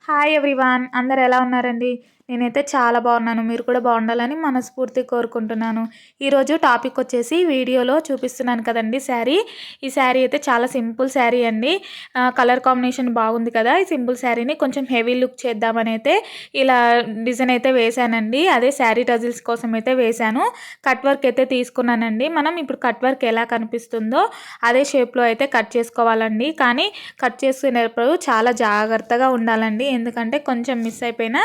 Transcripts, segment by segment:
Hi everyone, అందరు ఎలా ఉన్నారండి? నేనైతే చాలా బాగున్నాను. మీరు కూడా బాగుండాలని మనస్ఫూర్తిగా కోరుకుంటున్నాను. ఈరోజు టాపిక్ వచ్చేసి వీడియోలో చూపిస్తున్నాను కదండి శారీ. ఈ శారీ అయితే చాలా సింపుల్ శారీ అండి. కలర్ కాంబినేషన్ బాగుంది కదా. ఈ సింపుల్ శారీని కొంచెం హెవీ లుక్ చేద్దామని అయితే ఇలా డిజైన్ అయితే వేశానండి. అదే శారీ టజిల్స్ కోసం అయితే వేశాను. కట్ వర్క్ అయితే తీసుకున్నానండి. మనం ఇప్పుడు కట్ వర్క్ ఎలా కనిపిస్తుందో అదే షేప్లో అయితే కట్ చేసుకోవాలండి. కానీ కట్ చేసుకునేటప్పుడు చాలా జాగ్రత్తగా ఉండాలండి. ఎందుకంటే కొంచెం మిస్ అయిపోయినా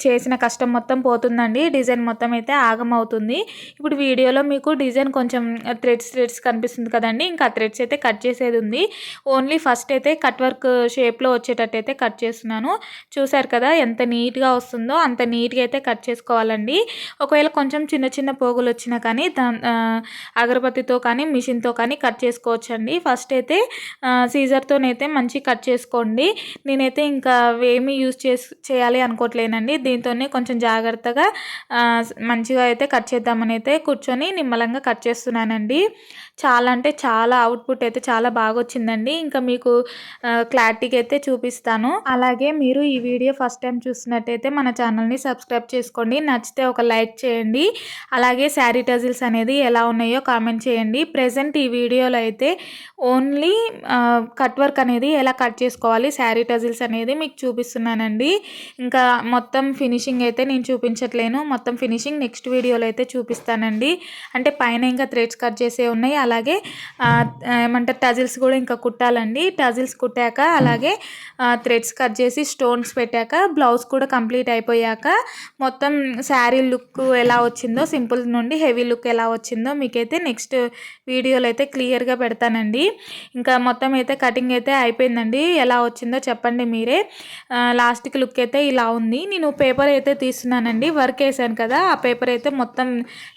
చేసిన కష్టం మొత్తం పోతుందండి. డిజైన్ మొత్తం అయితే ఆగమవుతుంది. ఇప్పుడు వీడియోలో మీకు డిజైన్ కొంచెం థ్రెడ్స్ కనిపిస్తుంది కదండి. ఇంకా థ్రెడ్స్ అయితే కట్ చేసేది ఉంది. ఓన్లీ ఫస్ట్ అయితే కట్ వర్క్ షేప్లో వచ్చేటట్టు అయితే కట్ చేస్తున్నాను. చూసారు కదా ఎంత నీట్గా వస్తుందో అంత నీట్గా అయితే కట్ చేసుకోవాలండి. ఒకవేళ కొంచెం చిన్న చిన్న పోగులు వచ్చినా కానీ అగరబత్తితో కానీ మిషన్తో కానీ కట్ చేసుకోవచ్చండి. ఫస్ట్ అయితే సీజర్తోనైతే మంచి కట్ చేసుకోండి. నేనైతే ఇంకా ఏమీ యూజ్ చేయాలి అనుకోవట్లేనండి. దీంతోనే కొంచెం జాగ్రత్తగా మంచిగా అయితే కట్ చేద్దామని అయితే కూర్చొని నిమ్మలంగా కట్ చేస్తున్నానండి. చాలా అంటే చాలా అవుట్పుట్ అయితే చాలా బాగా వచ్చిందండి. ఇంకా మీకు క్లారిటీగా అయితే చూపిస్తాను. అలాగే మీరు ఈ వీడియో ఫస్ట్ టైం చూస్తున్నట్టయితే మన ఛానల్ని సబ్స్క్రైబ్ చేసుకోండి. నచ్చితే ఒక లైక్ చేయండి. అలాగే శారీ టజిల్స్ అనేది ఎలా ఉన్నాయో కామెంట్ చేయండి. ప్రెజెంట్ ఈ వీడియోలో అయితే ఓన్లీ కట్ వర్క్ అనేది ఎలా కట్ చేసుకోవాలి, శారీ టజిల్స్ అనేది మీకు చూపిస్తున్నానండి. ఇంకా మొత్తం ఫినిషింగ్ అయితే నేను చూపించట్లేను. మొత్తం ఫినిషింగ్ నెక్స్ట్ వీడియోలో అయితే చూపిస్తానండి. అంటే పైన ఇంకా థ్రెడ్స్ కట్ చేసే ఉన్నాయి. అలాగే ఏమంటారు టజిల్స్ కూడా ఇంకా కుట్టాలండి. టజిల్స్ కుట్టాక అలాగే థ్రెడ్స్ కట్ చేసి స్టోన్స్ పెట్టాక బ్లౌజ్ కూడా కంప్లీట్ అయిపోయాక మొత్తం శారీ లుక్ ఎలా వచ్చిందో, సింపుల్ నుండి హెవీ లుక్ ఎలా వచ్చిందో మీకైతే నెక్స్ట్ వీడియోలో అయితే క్లియర్గా పెడతానండి. ఇంకా మొత్తం అయితే కటింగ్ అయితే అయిపోయిందండి. ఎలా వచ్చిందో చెప్పండి మీరే. లాస్ట్కి లుక్ అయితే ఇలా ఉంది. నేను పేపర్ అయితే తీస్తున్నానండి. వర్క్ వేసాను కదా, ఆ పేపర్ అయితే మొత్తం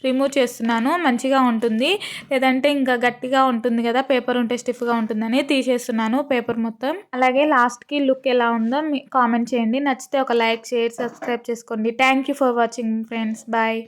రిమూవ్ చేస్తున్నాను. మంచిగా ఉంటుంది, లేదంటే ఇంకా గట్టిగా ఉంటుంది కదా, పేపర్ ఉంటే స్టిఫ్గా ఉంటుందని తీసేస్తున్నాను పేపర్ మొత్తం. అలాగే లాస్ట్కి లుక్ ఎలా ఉందో కామెంట్ చేయండి. నచ్చితే ఒక లైక్, షేర్, సబ్స్క్రైబ్ చేసుకోండి. Thank you for watching friends. Bye.